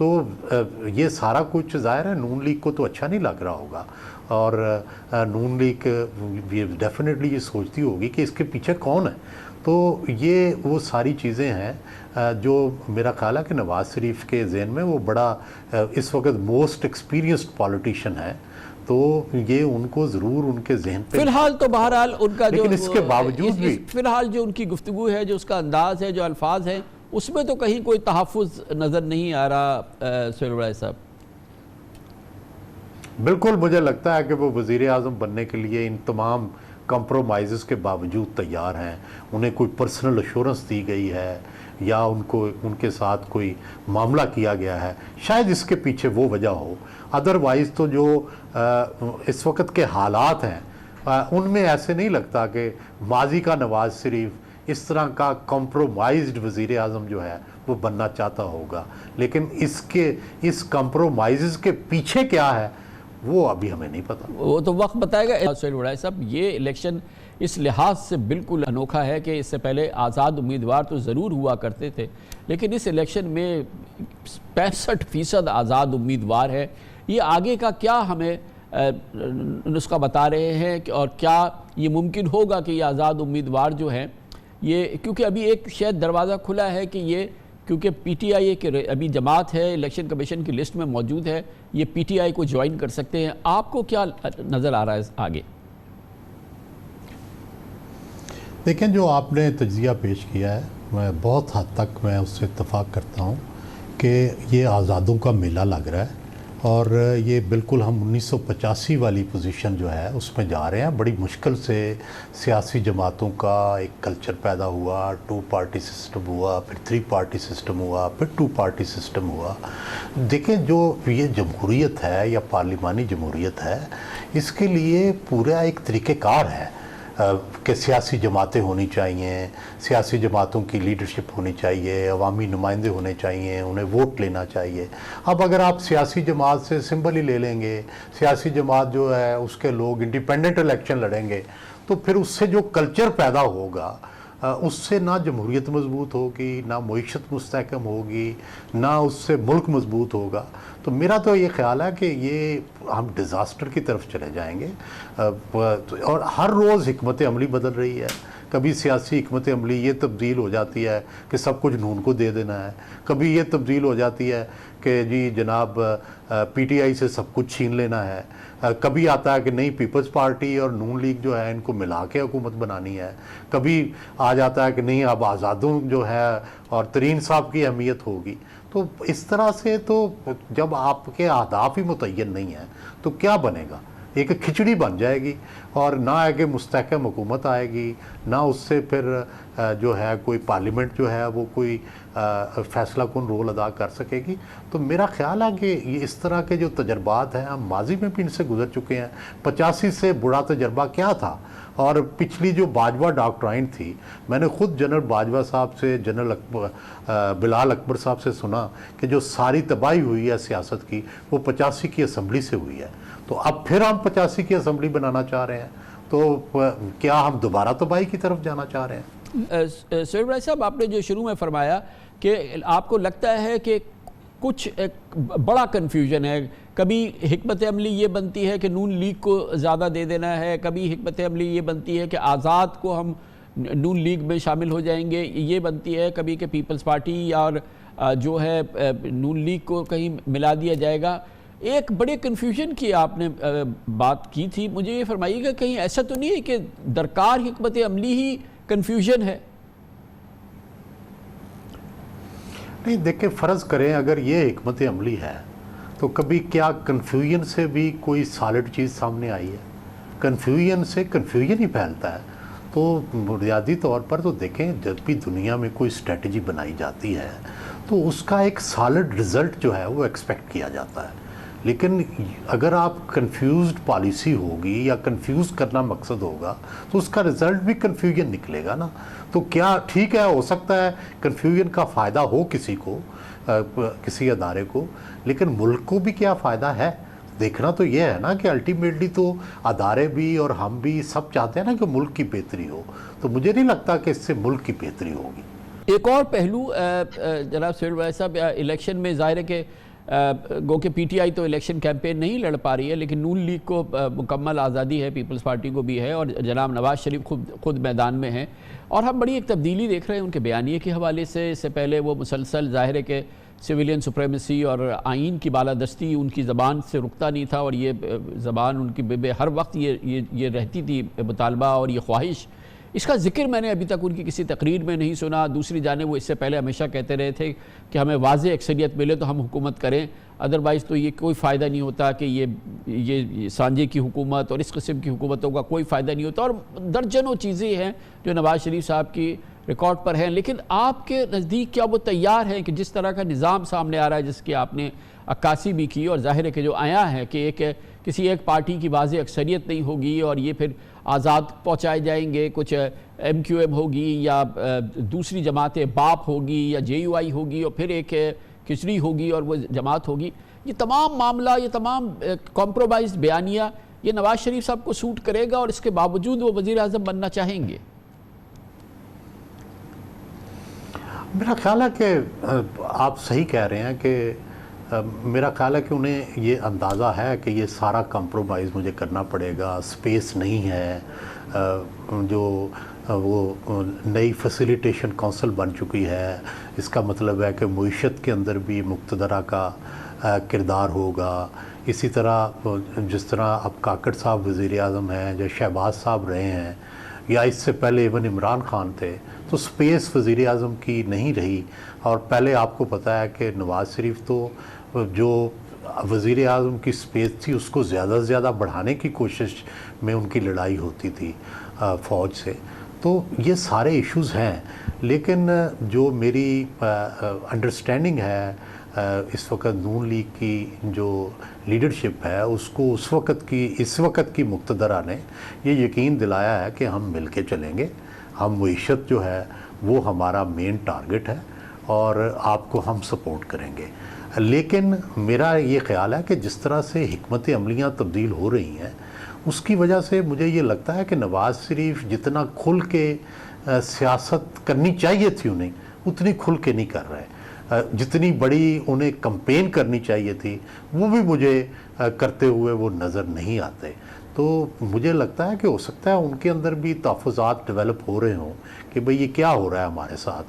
تو یہ سارا کچھ ظاہر ہے نون لیگ کو تو اچھا نہیں لگ رہا ہوگا، اور نون لیگ ڈیفینیٹلی یہ سوچتی ہوگی کہ اس کے پیچھے کون ہے. تو یہ وہ ساری چیزیں ہیں جو میرا خیال ہے کہ نواز شریف کے ذہن میں وہ بڑا اس وقت موسٹ ایکسپیرینسڈ پالیٹیشین ہے، تو یہ ان کو ضرور ان کے ذہن پہ فی الحال تو بہرحال ان کا جو لیکن اس کے باوجود بھی فی الحال جو ان کی گفتگو ہے، جو اس کا انداز ہے، جو الفاظ ہیں، اس میں تو کہیں کوئی تحفظ نظر نہیں آ رہا سہیل وڑائی صاحب. بالکل مجھے لگتا ہے کہ وہ وزیر اعظم بننے کے لیے ان تمام کمپرومائزز کے باوجود تیار ہیں. انہیں کوئی پرسنل ایشورنس دی گئی ہے یا ان کے ساتھ کوئی معاملہ کیا گیا ہے، شاید اس کے پیچھے وہ وجہ ہو. ادروائز تو جو اس وقت کے حالات ہیں ان میں ایسے نہیں لگتا کہ ماضی کا نواز شریف اس طرح کا کمپرومائزڈ وزیر اعظم جو ہے وہ بننا چاہتا ہوگا. لیکن اس کمپرومائزز کے پیچھے کیا ہے وہ ابھی ہمیں نہیں پتا، وہ تو وقت بتائے گا. سہیل وڑائی صاحب، یہ الیکشن اس لحاظ سے بالکل انوکھا ہے کہ اس سے پہلے آزاد امیدوار تو ضرور ہوا کرتے تھے، لیکن اس الیکشن میں 65% آزاد امیدوار ہے. یہ آگے کا کیا ہمیں نسخہ بتا رہے ہیں، اور کیا یہ ممکن ہوگا کہ یہ آزاد امیدوار جو ہیں یہ، کیونکہ ابھی ایک شاید دروازہ کھلا ہے کہ یہ، کیونکہ پی ٹی آئی ایک ابھی جماعت ہے، الیکشن کمیشن کی لسٹ میں موجود ہے، یہ پی ٹی آئی کو جوائن کر سکتے ہیں. آپ کو کیا نظر آ رہا ہے آگے؟ دیکھیں جو آپ نے تجزیہ پیش کیا ہے میں بہت حد تک میں اس سے اتفاق کرتا ہوں کہ یہ آزادوں کا میلہ لگ رہا ہے، اور یہ بالکل ہم 1985 والی پوزیشن جو ہے اس میں جا رہے ہیں. بڑی مشکل سے سیاسی جماعتوں کا ایک کلچر پیدا ہوا، 2 پارٹی سسٹم ہوا، پھر 3 پارٹی سسٹم ہوا، پھر 2 پارٹی سسٹم ہوا. دیکھیں جو یہ جمہوریت ہے یا پارلیمانی جمہوریت ہے، اس کے لیے پورا ایک طریقہ کار ہے کہ سیاسی جماعتیں ہونی چاہیے، سیاسی جماعتوں کی لیڈرشپ ہونی چاہیے، عوامی نمائندے ہونے چاہیے، انہیں ووٹ لینا چاہیے. اب اگر آپ سیاسی جماعت سے سمبل ہی لے لیں گے، سیاسی جماعت جو ہے اس کے لوگ انڈیپینڈنٹ الیکشن لڑیں گے، تو پھر اس سے جو کلچر پیدا ہوگا اس سے نہ جمہوریت مضبوط ہوگی، نہ معیشت مستحکم ہوگی، نہ اس سے ملک مضبوط ہوگا. تو میرا تو یہ خیال ہے کہ یہ ہم ڈیزاسٹر کی طرف چلے جائیں گے. اور ہر روز حکمت عملی بدل رہی ہے. کبھی سیاسی حکمت عملی یہ تبدیل ہو جاتی ہے کہ سب کچھ نون کو دے دینا ہے، کبھی یہ تبدیل ہو جاتی ہے کہ جی جناب پی ٹی آئی سے سب کچھ چھین لینا ہے، کبھی آتا ہے کہ نہیں پیپلز پارٹی اور نون لیگ جو ہے ان کو ملا کے حکومت بنانی ہے، کبھی آ جاتا ہے کہ نہیں اب آزادوں جو ہے اور ترین صاحب کی اہمیت ہوگی. تو اس طرح سے تو جب آپ کے اہداف ہی متعین نہیں ہیں تو کیا بنے گا؟ ایک کھچڑی بن جائے گی، اور نہ ہے کہ مستحکم حکومت آئے گی، نہ اس سے پھر جو ہے کوئی پارلیمنٹ جو ہے وہ کوئی فیصلہ کن رول ادا کر سکے گی. تو میرا خیال ہے کہ یہ اس طرح کے جو تجربات ہیں ہم ماضی میں بھی ان سے گزر چکے ہیں. 85 سے بڑا تجربہ کیا تھا، اور پچھلی جو باجوہ ڈاکٹرائن تھی، میں نے خود جنرل باجوہ صاحب سے، جنرل بلال اکبر صاحب سے سنا کہ جو ساری تباہی ہوئی ہے سیاست کی وہ 85 کی اسمبلی سے ہوئی ہے. تو اب پھر ہم 85 کی اسمبلی بنانا چاہ رہے ہیں، تو کیا ہم دوبارہ تباہی کی طرف جانا چاہ رہے ہیں؟ سہیل وڑائی صاحب، آپ نے جو شروع میں فرمایا کہ آپ کو لگتا ہے کہ کچھ ایک بڑا کنفیوژن ہے، کبھی حکمت عملی یہ بنتی ہے کہ نون لیگ کو زیادہ دے دینا ہے، کبھی حکمت عملی یہ بنتی ہے کہ آزاد کو ہم نون لیگ میں شامل ہو جائیں گے، یہ بنتی ہے کبھی کہ پیپلز پارٹی اور جو ہے نون لیگ کو کہیں ملا دیا جائے گا. ایک بڑے کنفیوژن کی آپ نے بات کی تھی، مجھے یہ فرمائیے گا کہیں ایسا تو نہیں ہے کہ درکار حکمت عملی ہی کنفیوژن ہے؟ نہیں دیکھیں، فرض کریں اگر یہ حکمت عملی ہے تو کبھی کیا کنفیوژن سے بھی کوئی سالڈ چیز سامنے آئی ہے؟ کنفیوژن سے کنفیوژن ہی پھیلتا ہے. تو بنیادی طور پر تو دیکھیں جب بھی دنیا میں کوئی اسٹریٹجی بنائی جاتی ہے تو اس کا ایک سالڈ رزلٹ جو ہے وہ ایکسپیکٹ کیا جاتا ہے. لیکن اگر آپ کنفیوزڈ پالیسی ہوگی یا کنفیوز کرنا مقصد ہوگا تو اس کا رزلٹ بھی کنفیوژن نکلے گا نا. تو کیا ٹھیک ہے، ہو سکتا ہے کنفیوژن کا فائدہ ہو کسی کو، کسی ادارے کو، لیکن ملک کو بھی کیا فائدہ ہے؟ دیکھنا تو یہ ہے نا کہ الٹیمیٹلی تو ادارے بھی اور ہم بھی سب چاہتے ہیں نا کہ ملک کی بہتری ہو. تو مجھے نہیں لگتا کہ اس سے ملک کی بہتری ہوگی. ایک اور پہلو جناب سہیل وڑائی صاحب، الیکشن میں ظاہر ہے کہ گو کہ پی ٹی آئی تو الیکشن کیمپین نہیں لڑ پا رہی ہے، لیکن نون لیگ کو مکمل آزادی ہے، پیپلز پارٹی کو بھی ہے، اور جناب نواز شریف خود میدان میں ہیں، اور ہم بڑی ایک تبدیلی دیکھ رہے ہیں ان کے بیانیے کے حوالے سے۔ اس سے پہلے وہ مسلسل ظاہر ہے کہ سویلین سپریمیسی اور آئین کی بالادستی ان کی زبان سے رکتا نہیں تھا، اور یہ زبان ان کی ہر وقت یہ رہتی تھی مطالبہ اور یہ خواہش۔ اس کا ذکر میں نے ابھی تک ان کی کسی تقریر میں نہیں سنا۔ دوسری جانب وہ اس سے پہلے ہمیشہ کہتے رہے تھے کہ ہمیں واضح اکثریت ملے تو ہم حکومت کریں، ادروائز تو یہ کوئی فائدہ نہیں ہوتا کہ یہ سانجے کی حکومت اور اس قسم کی حکومتوں کا کوئی فائدہ نہیں ہوتا، اور درجنوں چیزیں ہیں جو نواز شریف صاحب کی ریکارڈ پر ہیں۔ لیکن آپ کے نزدیک کیا وہ تیار ہیں کہ جس طرح کا نظام سامنے آ رہا ہے، جس کی آپ نے عکاسی بھی کی، اور ظاہر ہے کہ جو آیا ہے کہ کسی ایک پارٹی کی واضح اکثریت نہیں ہوگی اور یہ پھر آزاد پہنچائے جائیں گے، کچھ ایم کیو ایم ہوگی یا دوسری جماعتیں باپ ہوگی یا جے یو آئی ہوگی اور پھر ایک کھچڑی ہوگی اور وہ جماعت ہوگی، یہ تمام معاملہ، یہ تمام کمپرومائزڈ بیانیہ یہ نواز شریف صاحب کو سوٹ کرے گا، اور اس کے باوجود وہ وزیر اعظم بننا چاہیں گے؟ میرا خیال ہے کہ آپ صحیح کہہ رہے ہیں کہ میرا خیال ہے کہ انہیں یہ اندازہ ہے کہ یہ سارا کمپرومائز مجھے کرنا پڑے گا، سپیس نہیں ہے، جو وہ نئی فیسیلیٹیشن کونسل بن چکی ہے، اس کا مطلب ہے کہ معیشت کے اندر بھی مقتدرہ کا کردار ہوگا۔ اسی طرح جس طرح اب کاکڑ صاحب وزیر اعظم ہیں، جو شہباز صاحب رہے ہیں، یا اس سے پہلے ایون عمران خان تھے، تو سپیس وزیر اعظم کی نہیں رہی۔ اور پہلے آپ کو پتہ ہے کہ نواز شریف تو جو وزیر اعظم کی سپیس تھی اس کو زیادہ سے زیادہ بڑھانے کی کوشش میں ان کی لڑائی ہوتی تھی فوج سے۔ تو یہ سارے ایشوز ہیں، لیکن جو میری انڈرسٹینڈنگ ہے اس وقت نون لیگ کی جو لیڈرشپ ہے، اس کو اس وقت کی مقتدرہ نے یہ یقین دلایا ہے کہ ہم مل کے چلیں گے، ہم معیشت جو ہے وہ ہمارا مین ٹارگٹ ہے اور آپ کو ہم سپورٹ کریں گے۔ لیکن میرا یہ خیال ہے کہ جس طرح سے حکمت عملیاں تبدیل ہو رہی ہیں، اس کی وجہ سے مجھے یہ لگتا ہے کہ نواز شریف جتنا کھل کے سیاست کرنی چاہیے تھی انہیں، اتنی کھل کے نہیں کر رہے۔ جتنی بڑی انہیں کمپین کرنی چاہیے تھی وہ بھی مجھے کرتے ہوئے وہ نظر نہیں آتے۔ تو مجھے لگتا ہے کہ ہو سکتا ہے ان کے اندر بھی تحفظات ڈیولپ ہو رہے ہوں کہ بھئی یہ کیا ہو رہا ہے ہمارے ساتھ،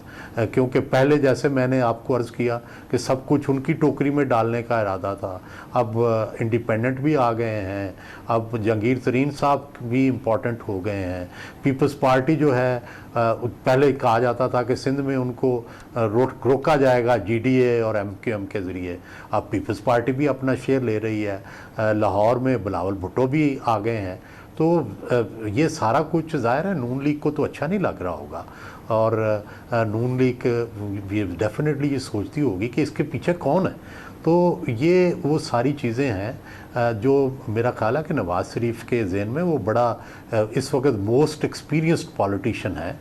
کیونکہ پہلے جیسے میں نے آپ کو عرض کیا کہ سب کچھ ان کی ٹوکری میں ڈالنے کا ارادہ تھا، اب انڈیپینڈنٹ بھی آ گئے ہیں، اب جہانگیر ترین صاحب بھی امپورٹنٹ ہو گئے ہیں۔ پیپلز پارٹی جو ہے، پہلے کہا جاتا تھا کہ سندھ میں ان کو روکا جائے گا جی ڈی اے اور ایم کیو ایم کے ذریعے، اب پیپلز پارٹی بھی اپنا شیئر لے رہی ہے، لاہور میں بلاول بھٹو بھی آ گئے ہیں۔ تو یہ سارا کچھ ظاہر ہے نون لیگ کو تو اچھا نہیں لگ رہا ہوگا، اور نون لیگ ڈیفینیٹلی یہ سوچتی ہوگی کہ اس کے پیچھے کون ہے۔ تو یہ وہ ساری چیزیں ہیں جو میرا خیال ہے کہ نواز شریف کے ذہن میں وہ بڑا اس وقت موسٹ ایکسپیرینسڈ پالیٹیشین ہے،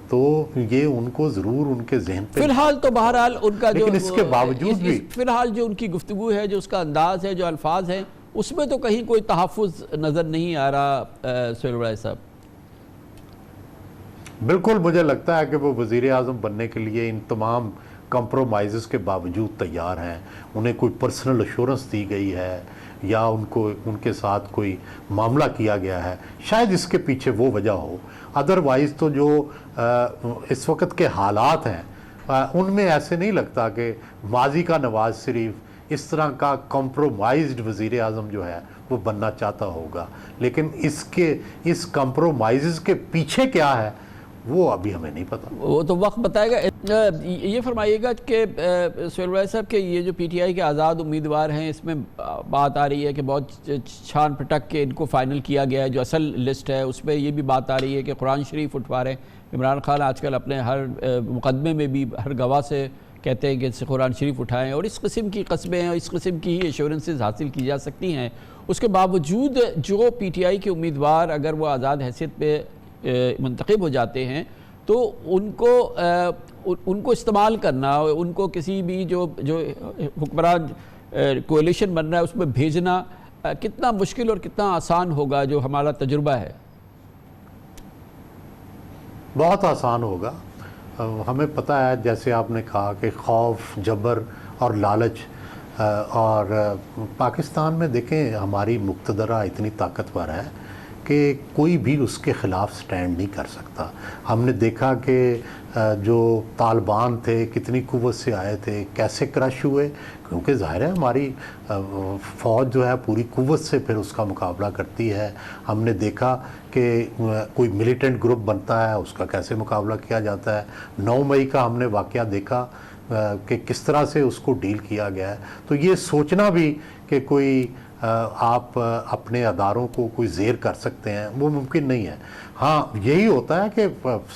تو یہ ان کو ضرور ان کے ذہن پہ فی الحال تو بہرحال ان کا جو، لیکن اس کے باوجود بھی فی الحال جو ان کی گفتگو ہے، جو اس کا انداز ہے، جو الفاظ ہیں، اس میں تو کہیں کوئی تحفظ نظر نہیں آ رہا سہیل وڑائے صاحب۔ بالکل مجھے لگتا ہے کہ وہ وزیر اعظم بننے کے لیے ان تمام کمپرومائزز کے باوجود تیار ہیں۔ انہیں کوئی پرسنل ایشورنس دی گئی ہے یا ان کے ساتھ کوئی معاملہ کیا گیا ہے، شاید اس کے پیچھے وہ وجہ ہو۔ ادروائز تو جو اس وقت کے حالات ہیں ان میں ایسے نہیں لگتا کہ ماضی کا نواز شریف اس طرح کا کمپرومائزڈ وزیر اعظم جو ہے وہ بننا چاہتا ہوگا۔ لیکن اس کمپرومائزز کے پیچھے کیا ہے وہ ابھی ہمیں نہیں پتا، وہ تو وقت بتائے گا۔ یہ فرمائیے گا کہ سہیل وڑائے صاحب کہ یہ جو پی ٹی آئی کے آزاد امیدوار ہیں، اس میں بات آ رہی ہے کہ بہت چھان پٹک کے ان کو فائنل کیا گیا ہے، جو اصل لسٹ ہے اس میں یہ بھی بات آ رہی ہے کہ قرآن شریف اٹھوا رہے ہیں۔ عمران خان آج کل اپنے ہر مقدمے میں بھی ہر گواہ سے کہتے ہیں کہ قرآن شریف اٹھائیں، اور اس قسم کی قصبیں ہیں، اس قسم کی ہی ایشورنسز حاصل کی جا سکتی ہیں۔ اس کے باوجود جو پی ٹی آئی کے امیدوار اگر وہ آزاد حیثیت پہ منتخب ہو جاتے ہیں تو ان کو استعمال کرنا، ان کو کسی بھی جو حکمران کولیشن بن رہا ہے اس میں بھیجنا کتنا مشکل اور کتنا آسان ہوگا، جو ہمارا تجربہ ہے؟ بہت آسان ہوگا۔ ہمیں پتہ ہے، جیسے آپ نے کہا کہ خوف، جبر اور لالچ اور پاکستان میں دیکھیں ہماری مقتدرہ اتنی طاقتور ہے کہ کوئی بھی اس کے خلاف سٹینڈ نہیں کر سکتا. ہم نے دیکھا کہ جو طالبان تھے کتنی قوت سے آئے تھے, کیسے کرش ہوئے, کیونکہ ظاہر ہے ہماری فوج جو ہے پوری قوت سے پھر اس کا مقابلہ کرتی ہے. ہم نے دیکھا کہ کوئی ملیٹنٹ گروپ بنتا ہے, اس کا کیسے مقابلہ کیا جاتا ہے. 9 مئی کا ہم نے واقعہ دیکھا کہ کس طرح سے اس کو ڈیل کیا گیا ہے. تو یہ سوچنا بھی کہ کوئی آپ اپنے اداروں کو کوئی زیر کر سکتے ہیں وہ ممکن نہیں ہے. ہاں یہی ہوتا ہے کہ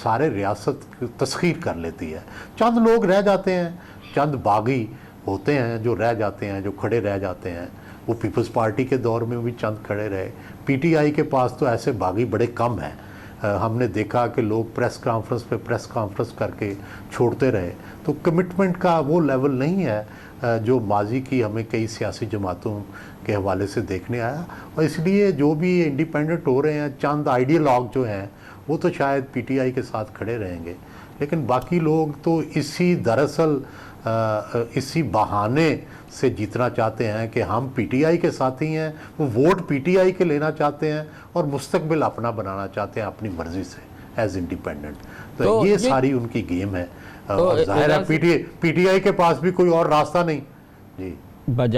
سارے ریاست تسخیر کر لیتی ہے, چند لوگ رہ جاتے ہیں, چند باغی ہوتے ہیں جو رہ جاتے ہیں, جو کھڑے رہ جاتے ہیں. وہ پیپلز پارٹی کے دور میں بھی چند کھڑے رہے. پی ٹی آئی کے پاس تو ایسے باغی بڑے کم ہیں. ہم نے دیکھا کہ لوگ پریس کانفرنس پہ پریس کانفرنس کر کے چھوڑتے رہے. تو کمٹمنٹ کا وہ لیول نہیں ہے جو ماضی کی ہمیں کئی سیاسی جماعتوں کے حوالے سے دیکھنے آیا. اور اس لیے جو بھی انڈیپینڈنٹ ہو رہے ہیں, چند آئیڈیالوگ جو ہیں وہ تو شاید پی ٹی آئی کے ساتھ کھڑے رہیں گے, لیکن باقی لوگ تو دراصل اسی بہانے سے جیتنا چاہتے ہیں کہ ہم پی ٹی آئی کے ساتھی ہیں. وہ ووٹ پی ٹی آئی کے لینا چاہتے ہیں اور مستقبل اپنا بنانا چاہتے ہیں اپنی مرضی سے ایز انڈیپینڈنٹ. تو یہ ساری ان کی گیم ہے. اور ظاہر ہے پی ٹی آئی کے پاس بھی کوئی اور راستہ نہیں. جی بجا